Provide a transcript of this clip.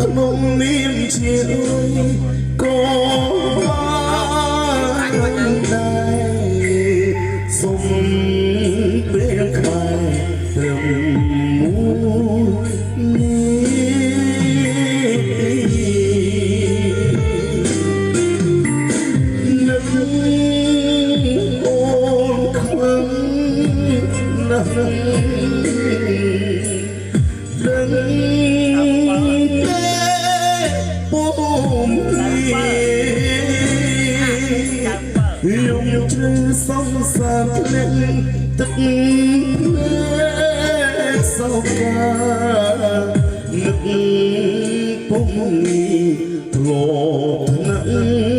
ក្នុងនាមជាអើយក៏បានដែរសុំពេលខ្លះត្រឹមមួយនឹកអូនខ្លាំងណាស់ដឹងយំជ្រៅសងសាភ្លេចទឹកភ្លែកសោកានឹកពុំងីធ្លាប់ថ្នាក់